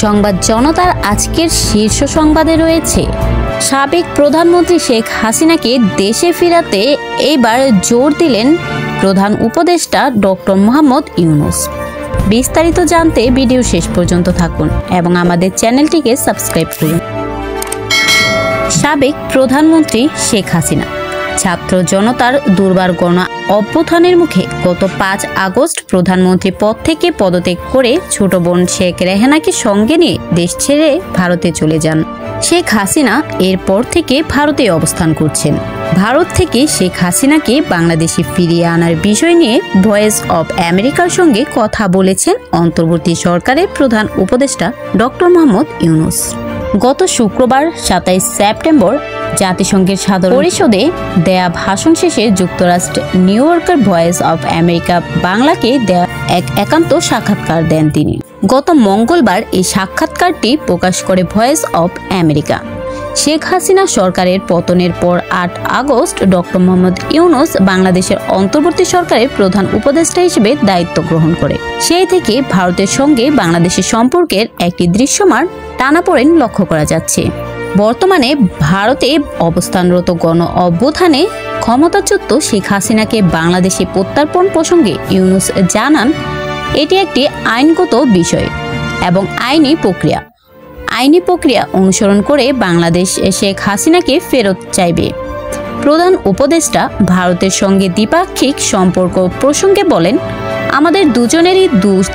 সংবাদ জনতার আজকের শীর্ষ সংবাদে রয়েছে, সাবেক প্রধানমন্ত্রী শেখ হাসিনাকে দেশে ফেরাতে এবার জোর দিলেন প্রধান উপদেষ্টা ডক্টর মোহাম্মদ ইউনূস। বিস্তারিত জানতে ভিডিও শেষ পর্যন্ত থাকুন এবং আমাদের চ্যানেলটিকে সাবস্ক্রাইব করুন। সাবেক প্রধানমন্ত্রী শেখ হাসিনা ছাত্র জনতার দুর্বার গণ অভ্যুত্থানের মুখে গত 5 আগস্ট প্রধানমন্ত্রী পদ থেকে পদত্যাগ করে ছোট বোন শেখ রেহানাকে সঙ্গে নিয়ে দেশ ছেড়ে ভারতে চলে যান। শেখ হাসিনা এরপর থেকে ভারতে অবস্থান করছেন। ভারত থেকে শেখ হাসিনাকে বাংলাদেশে ফিরিয়ে আনার বিষয় নিয়ে ভয়েস অব আমেরিকার সঙ্গে কথা বলেছেন অন্তর্বর্তী সরকারের প্রধান উপদেষ্টা ডক্টর মোহাম্মদ ইউনূস। গত শুক্রবার 27 সেপ্টেম্বর জাতিসংঘের সাধারণ পরিষদে দেয়া ভাষণ শেষে যুক্তরাষ্ট্রে নিউ ইয়র্কের ভয়েস অব আমেরিকা বাংলাকে দেয়া এক একান্ত সাক্ষাৎকার দেন তিনি। গত মঙ্গলবার এই সাক্ষাৎকারটি প্রকাশ করে voice of America. Sheikh Hasina সরকারের পতনের পর 8 আগস্ট ডক্টর মোহাম্মদ ইউনূস বাংলাদেশের অন্তর্বর্তী সরকারের প্রধান উপদেষ্টা হিসেবে দায়িত্ব গ্রহণ করে। সেই থেকে ভারতের সঙ্গে বাংলাদেশের সম্পর্কের একটি দৃশ্যমান টানাপোড়েন লক্ষ্য করা যাচ্ছে। বর্তমানে ভারতে অবস্থানরত গণ অভ্যুত্থানে ক্ষমতাচ্যুত শেখ হাসিনাকে বাংলাদেশে প্রত্যার্পণ প্রসঙ্গে ইউনূস জানান, এটি একটি আইনগত বিষয় এবং আইনি প্রক্রিয়া অনুসরণ করে বাংলাদেশ শেখ হাসিনাকে ফেরত চাইবে। প্রধান উপদেষ্টা ভারতের সঙ্গে দ্বিপাক্ষিক সম্পর্ক প্রসঙ্গে বলেন, আমাদের দুজনেরই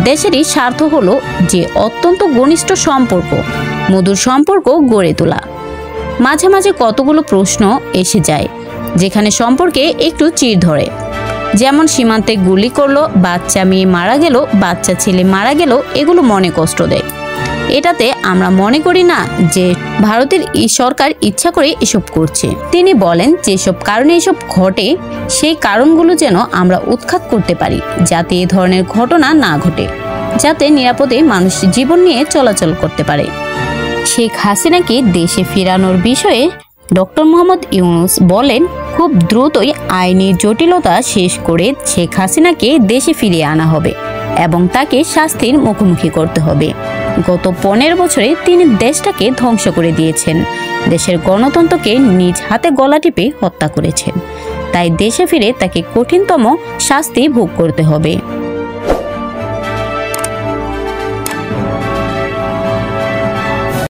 দেশেরই স্বার্থ হলো যে অত্যন্ত ঘনিষ্ঠ সম্পর্ক, মধুর সম্পর্ক গড়ে তোলা। মাঝে মাঝে কতগুলো প্রশ্ন এসে যায় যেখানে সম্পর্কে একটু চিড় ধরে, যেমন সীমান্তে গুলি করলো, বাচ্চা মেয়ে মারা গেল, বাচ্চা ছেলে মারা গেল, এগুলো মনে কষ্ট দেয়। এটাতে আমরা মনে করি না যে ভারতের সরকার ইচ্ছা করে এসব করছে। তিনি বলেন, যেসব কারণে এসব ঘটে সেই কারণগুলো যেন আমরা উৎখাত করতে পারি, যাতে এ ধরনের ঘটনা না ঘটে, যাতে নিরাপদে মানুষ জীবন নিয়ে চলাচল করতে পারে। শেখ হাসিনাকে দেশে ফেরানোর বিষয়ে ডক্টর মোহাম্মদ ইউনূস বলেন, খুব দ্রুতই আইনি জটিলতা শেষ করে শেখ হাসিনাকে দেশে ফিরিয়ে আনা হবে এবং তাকে শাস্তির মুখোমুখি করতে হবে। গত 15 বছরে তিনি দেশটাকে ধ্বংস করে দিয়েছেন, দেশের গণতন্ত্রকে নিজ হাতে গলা টিপে হত্যা করেছেন। তাই দেশে ফিরে তাকে কঠিনতম শাস্তি ভোগ করতে হবে।